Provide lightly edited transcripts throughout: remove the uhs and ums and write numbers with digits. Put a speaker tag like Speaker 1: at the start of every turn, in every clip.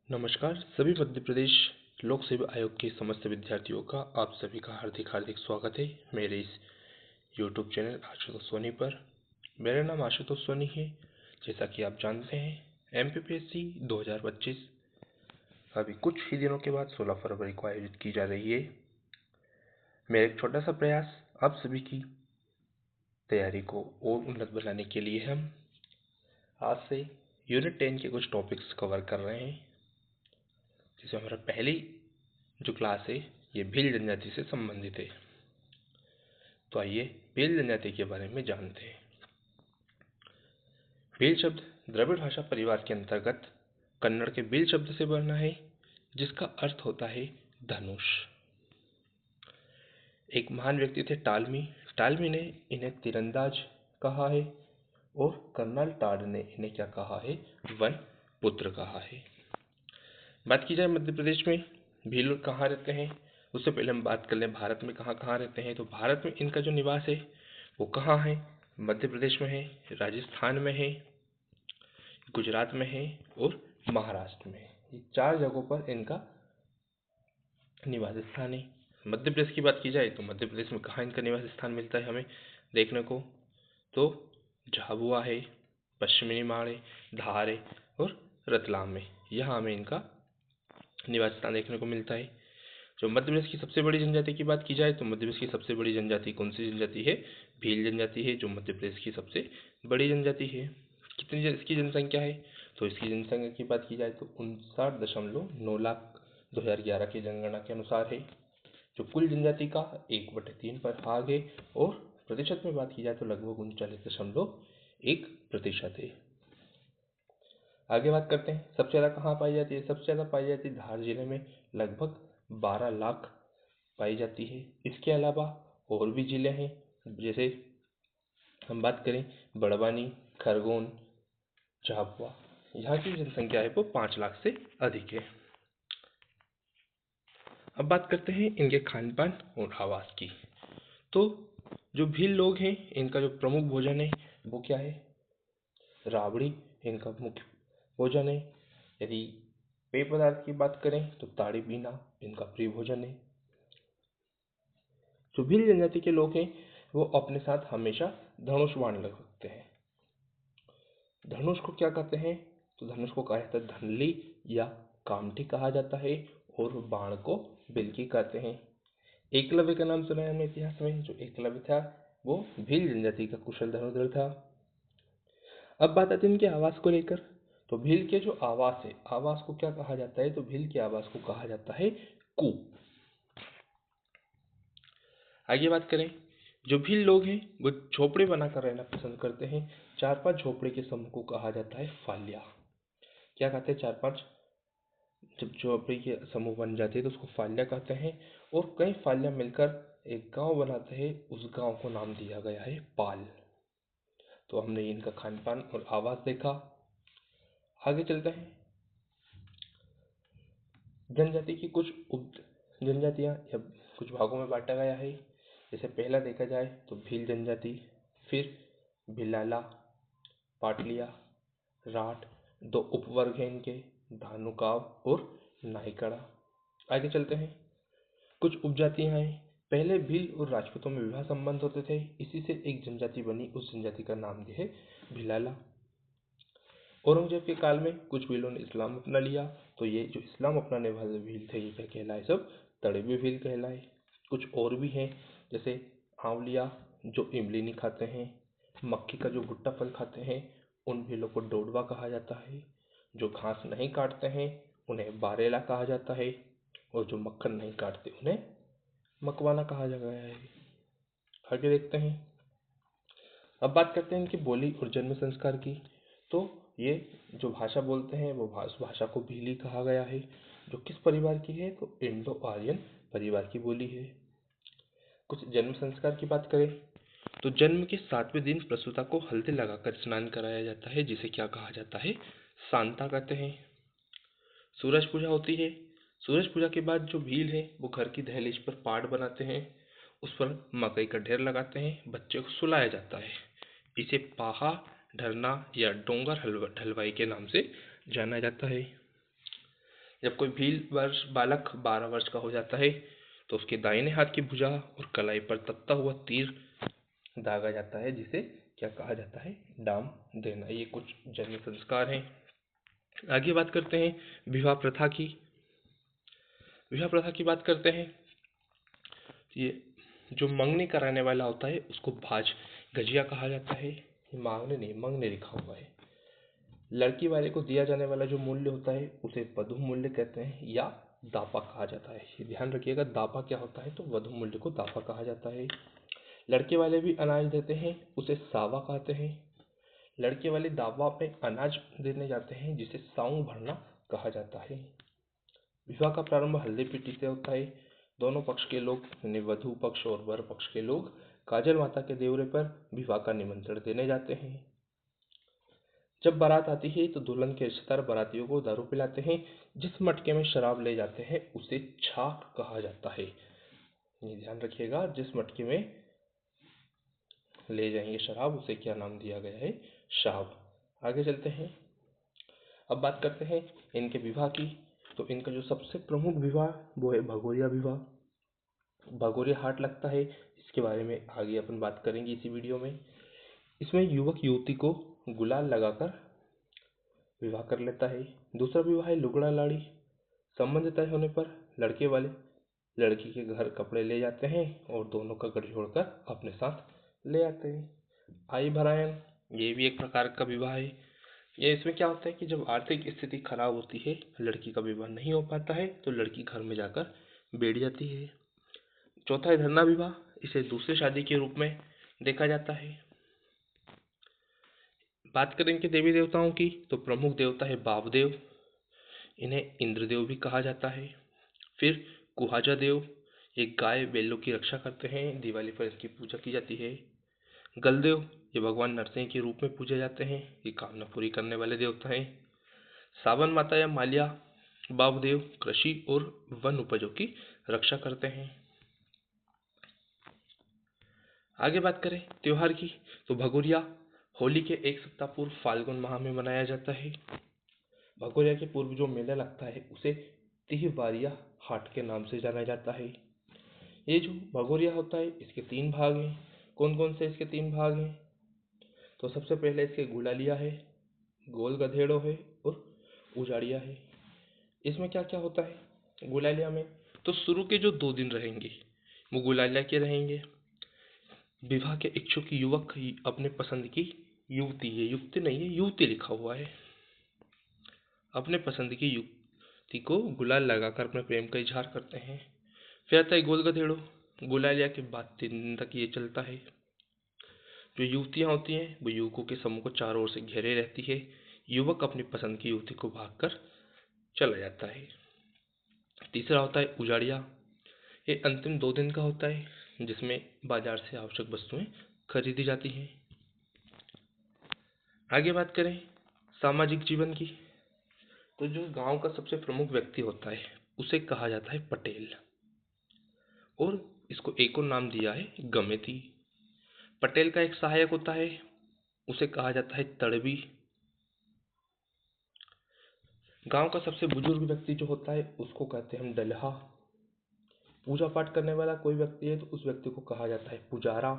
Speaker 1: नमस्कार सभी मध्य प्रदेश लोक सेवा आयोग के समस्त विद्यार्थियों का आप सभी का हार्दिक हार्दिक स्वागत है मेरे इस YouTube चैनल आशुतोष सोनी पर। मेरा नाम आशुतोष सोनी है। जैसा कि आप जानते हैं MPPSC 2025 अभी कुछ ही दिनों के बाद 16 फरवरी को आयोजित की जा रही है। मेरा एक छोटा सा प्रयास आप सभी की तैयारी को और उन्नत बनाने के लिए हम आज से यूनिट 10 के कुछ टॉपिक्स कवर कर रहे हैं। जैसे हमारा पहली जो क्लास है ये भील जनजाति से संबंधित है। तो आइए भील जनजाति के बारे में जानते हैं। भील शब्द द्रविड़ भाषा परिवार के अंतर्गत कन्नड़ के भील शब्द से बना है, जिसका अर्थ होता है धनुष। एक महान व्यक्ति थे टालमी। टालमी ने इन्हें तीरंदाज कहा है और कर्नल टाड ने इन्हें क्या कहा है, वन पुत्र कहा है। बात की जाए मध्य प्रदेश में भील कहाँ रहते हैं, उससे पहले हम बात कर लें भारत में कहाँ कहाँ रहते हैं। तो भारत में इनका जो निवास है वो कहाँ है, मध्य प्रदेश में है, राजस्थान में है, गुजरात में है और महाराष्ट्र में है। ये 4 जगहों पर इनका निवास स्थान है। मध्य प्रदेश की बात की जाए तो मध्य प्रदेश में कहाँ इनका निवास स्थान मिलता है हमें देखने को, तो झाबुआ है, पश्चिमी निमाड़ है, धार है और रतलाम में, यहाँ हमें इनका निवास स्थान देखने को मिलता है। जो मध्य प्रदेश की सबसे बड़ी जनजाति की बात की जाए तो मध्य प्रदेश की सबसे बड़ी जनजाति कौन सी जनजाति है, भील जनजाति है, जो मध्य प्रदेश की सबसे बड़ी जनजाति है। कितनी इसकी जनसंख्या है, तो इसकी जनसंख्या की बात की जाए तो 59.9 लाख 2011 की जनगणना के अनुसार है, जो कुल जनजाति का 1/3 पर भाग है। और प्रतिशत में बात की जाए तो लगभग 39.1% है। आगे बात करते हैं सबसे ज़्यादा कहाँ पाई जाती है। सबसे ज़्यादा पाई जाती है धार जिले में, लगभग 12 लाख पाई जाती है। इसके अलावा और भी जिले हैं, जैसे हम बात करें बड़वानी, खरगोन, झाबुआ, यहाँ की जनसंख्या है वो 5 लाख से अधिक है। अब बात करते हैं इनके खान पान और आवास की। तो जो भील लोग हैं इनका जो प्रमुख भोजन है वो क्या है, राबड़ी इनका मुख्य भोजन है। यदि पेय पदार्थ की बात करें तो ताड़ी पीना इनका प्रिय भोजन है। जो भील जनजाति के लोग हैं वो अपने साथ हमेशा धनुष बाण रखते हैं। धनुष को क्या कहते हैं, तो धनुष को कहा जाता है धनली या कामठी कहा जाता है, और बाण को बिल्की कहते हैं। एकलव्य का नाम सुना है हमने इतिहास में। जो एकलव्य था वो भील जनजाति का कुशल धनुर्धर था। अब बात आती है इनके आवास को लेकर। तो भील के जो आवास है, आवास को क्या कहा जाता है, तो भील के आवास को कहा जाता है कू। आगे बात करें, जो भील लोग हैं वो झोपड़े बनाकर रहना पसंद करते हैं। 4-5 झोपड़े के समूह को कहा जाता है फाल्या। क्या कहते हैं, 4-5 जब झोपड़े के समूह बन जाते हैं तो उसको फाल्या कहते हैं। और कई फाल्या मिलकर एक गांव बनाते हैं, उस गांव को नाम दिया गया है पाल। तो हमने इनका खान पान और आवास देखा। आगे चलते हैं, जनजाति की कुछ उप जनजातियाँ या कुछ भागों में बांटा गया है। जैसे पहला देखा जाए तो भील जनजाति, फिर भिलाला, पाटलिया, राठ, 2 उपवर्ग हैं इनके, धानुकाव और नाइकड़ा। आगे चलते हैं, कुछ उपजातियां हैं। पहले भील और राजपूतों में विवाह संबंध होते थे, इसी से एक जनजाति बनी, उस जनजाति का नाम दिया है भिलाला। औरंगजेब के काल में कुछ भीलों ने इस्लाम अपना लिया, तो ये जो इस्लाम अपनाने वाले भील थे ये क्या कहलाए, सब तड़ेबे भील कहलाए। कुछ और भी हैं, जैसे आंवलिया जो इमली नहीं खाते हैं, मक्खी का जो भुट्टा फल खाते हैं, उन भीलों को डोडवा कहा जाता है। जो घास नहीं काटते हैं उन्हें बारेला कहा जाता है, और जो मक्खन नहीं काटते उन्हें मकवाना कहा जा गया है। आगे देखते हैं, अब बात करते हैं इनकी बोली और जन्म संस्कार की। तो ये जो भाषा बोलते हैं वो भाषा को भीली कहा गया है, जो किस परिवार की है, तो इंडो आर्यन परिवार की बोली है। कुछ जन्म संस्कार की बात करें तो जन्म के 7वें दिन प्रसूता को हल्दी लगाकर स्नान कराया जाता है, जिसे क्या कहा जाता है, सांता कहते हैं। सूरज पूजा होती है। सूरज पूजा के बाद जो भील है वो घर की दहलीज पर पाट बनाते हैं, उस पर मकई का ढेर लगाते हैं, बच्चे को सुलाया जाता है। इसे पाहा ढरना या डोंगर ढलवाई के नाम से जाना जाता है। जब कोई भील वर्ष बालक 12 वर्ष का हो जाता है तो उसके दाहिने हाथ की भुजा और कलाई पर तपता हुआ तीर दागा जाता है, जिसे क्या कहा जाता है, डाम देना। ये कुछ जन्म संस्कार हैं। आगे बात करते हैं विवाह प्रथा की। विवाह प्रथा की बात करते हैं। ये जो मंगनी कराने वाला होता है उसको भाज गजिया कहा जाता है। मांगने नहीं, मंगने लिखा हुआ है। लड़की वाले को दिया जाने वाला जो मूल्य होता है उसे वधू मूल्य कहते हैं या दापा कहा जाता है। ये ध्यान रखिएगा, दापा क्या होता है, तो वधू मूल्य को दापा कहा जाता है। लड़के वाले भी अनाज देते हैं, उसे सावा कहते हैं। लड़के वाले दावा पे अनाज देने जाते हैं, जिसे साऊं भरना कहा जाता है। विवाह का प्रारंभ हल्दी पीटी से होता है। दोनों पक्ष के लोग यानी वधु पक्ष और वर पक्ष के लोग काजल माता के देवरे पर विवाह का निमंत्रण देने जाते हैं। जब बारात आती है तो दुल्हन के रिश्तेदार बारातियों को दारू पिलाते हैं। जिस मटके में शराब ले जाते हैं उसे छाक कहा जाता है। ये ध्यान रखिएगा, जिस मटके में ले जाएंगे शराब उसे क्या नाम दिया गया है, शाब। आगे चलते हैं, अब बात करते हैं इनके विवाह की। तो इनका जो सबसे प्रमुख विवाह वो है भगोरिया विवाह। भगोरिया हाट लगता है, इसके बारे में आगे अपन बात करेंगे इसी वीडियो में। इसमें युवक युवती को गुलाल लगाकर विवाह कर लेता है। दूसरा विवाह है लुगड़ा लाड़ी। संबंध तय होने पर लड़के वाले लड़की के घर कपड़े ले जाते हैं और दोनों का गठजोड़ कर अपने साथ ले आते हैं। आई भरायन, ये भी एक प्रकार का विवाह है। ये इसमें क्या होता है कि जब आर्थिक स्थिति खराब होती है, लड़की का विवाह नहीं हो पाता है, तो लड़की घर में जाकर बैठ जाती है। चौथा है धरना विवाह। इसे दूसरी शादी के रूप में देखा जाता है। बात करें इनके देवी देवताओं की, तो प्रमुख देवता है बाबदेव। इन्हें इंद्रदेव भी कहा जाता है। फिर कुहाजा देव, ये गाय बैलों की रक्षा करते हैं, दिवाली पर इनकी पूजा की जाती है। गलदेव, ये भगवान नरसिंह के रूप में पूजे जाते हैं, ये कामना पूरी करने वाले देवता हैं। सावन माता या मालिया बाबदेव कृषि और वन उपजों की रक्षा करते हैं। आगे बात करें त्योहार की, तो भगोरिया होली के एक सप्ताह पूर्व फाल्गुन माह में मनाया जाता है। भगोरिया के पूर्व जो मेला लगता है उसे तिहवारिया हाट के नाम से जाना जाता है। ये जो भगोरिया होता है इसके 3 भाग हैं। कौन कौन से इसके 3 भाग हैं, तो सबसे पहले इसके गुलालिया है, गोल गधेड़ो है और उजाड़िया है। इसमें क्या क्या होता है गुलालिया में, तो शुरू के जो 2 दिन रहेंगे वो गुलालिया के रहेंगे। विवाह के इच्छुक युवक अपने पसंद की युवती, ये युक्ति नहीं है युवती लिखा हुआ है, अपने पसंद की युवती को गुलाल लगाकर अपने प्रेम का इजहार करते हैं। फिर आता है गोल गधेड़ो। गुलालिया के बाद 3 दिन तक ये चलता है। जो युवतियां होती हैं वो युवकों के समूह को चारों ओर से घेरे रहती है। युवक अपनी पसंद की युवती को भागकर चला जाता है। तीसरा होता है उजाड़िया। ये अंतिम 2 दिन का होता है, जिसमें बाजार से आवश्यक वस्तुएं खरीदी जाती हैं। आगे बात करें सामाजिक जीवन की, तो जो गांव का सबसे प्रमुख व्यक्ति होता है उसे कहा जाता है पटेल, और इसको एक और नाम दिया है गमेती। पटेल का एक सहायक होता है, उसे कहा जाता है तड़वी। गांव का सबसे बुजुर्ग व्यक्ति जो होता है उसको कहते हैं हम डलहा। पूजा पाठ करने वाला कोई व्यक्ति है तो उस व्यक्ति को कहा जाता है पुजारा।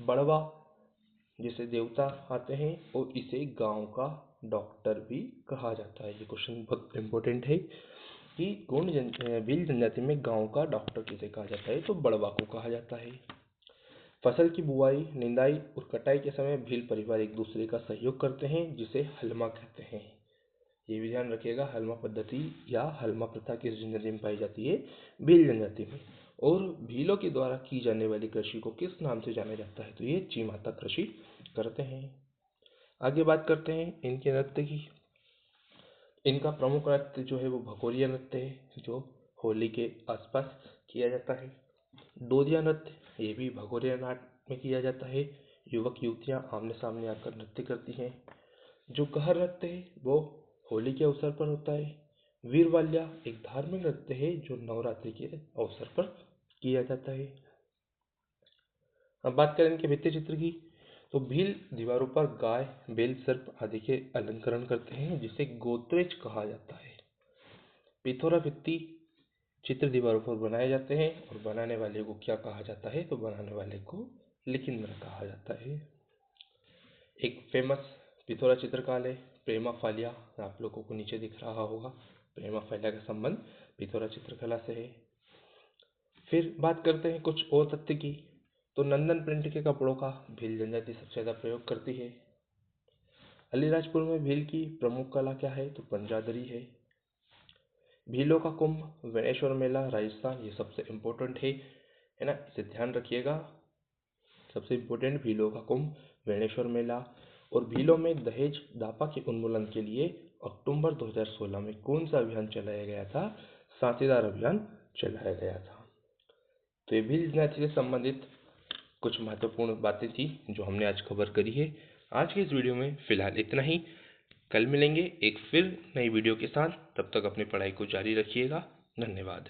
Speaker 1: बड़वा, जिसे देवता आते हैं, और इसे गांव का डॉक्टर भी कहा जाता है। ये क्वेश्चन बहुत इंपॉर्टेंट है कि भील जनजाति में गांव का डॉक्टर किसे कहा जाता है, तो बड़वा को कहा जाता है। फसल की बुआई, निंदाई और कटाई के समय भील परिवार एक दूसरे का सहयोग करते हैं, जिसे हलमा कहते हैं। ये भी ध्यान रखिएगा, हलमा पद्धति या हलमा प्रथा किस जनजाति में पाई जाती है, भील जनजाति में। और भीलों के द्वारा की जाने वाली कृषि को किस नाम से जाना जाता है, तो ये चीमाता कृषि करते हैं। आगे बात करते हैं इनके नृत्य की। इनका प्रमुख नृत्य जो है वो भगोरिया नृत्य है, जो होली के आसपास किया जाता है। डोदिया नृत्य, ये भी भगोरिया नाट में किया जाता है। युवक युवतियां आमने सामने आकर नृत्य करती हैं। जो कहर नृत्य है वो होली के अवसर पर होता है। वीरवाल्या एक धार्मिक नृत्य है जो नवरात्रि के अवसर पर किया जाता है। अब बात करें इनके भित्ति चित्र की, तो भील दीवारों पर गाय, बेल, सर्प आदि के अलंकरण करते हैं, जिसे गोत्रेज कहा जाता है। पिथौरा भित्ति चित्र दीवारों पर बनाए जाते हैं और बनाने वाले को क्या कहा जाता है, तो बनाने वाले को लिखिंद्र कहा जाता है। एक फेमस पिथौरा चित्रकार है प्रेमा फालिया, आप लोगों को नीचे दिख रहा होगा। प्रेमा फालिया का संबंध पिथौरा चित्रकला से है। फिर बात करते हैं कुछ और तथ्य की, तो नंदन प्रिंट के कपड़ों का भील जनजाति सबसे ज़्यादा प्रयोग करती है। अलीराजपुर में भील की प्रमुख कला क्या है, तो पंजादरी है। भीलों का कुंभ, वेणेश्वर मेला, राजस्थान, ये सबसे इम्पोर्टेंट है ना, इसे ध्यान रखिएगा। सबसे इम्पोर्टेंट भीलों का कुंभ, वेणेश्वर मेला। और भीलों में दहेज दापा के उन्मूलन के लिए अक्टूबर 2016 में कौन सा अभियान चलाया गया था, साथीदार अभियान चलाया गया था। तो ये भील जाति से संबंधित कुछ महत्वपूर्ण बातें थी जो हमने आज कवर करी है। आज के इस वीडियो में फिलहाल इतना ही। कल मिलेंगे एक फिर नई वीडियो के साथ, तब तक अपनी पढ़ाई को जारी रखिएगा। धन्यवाद।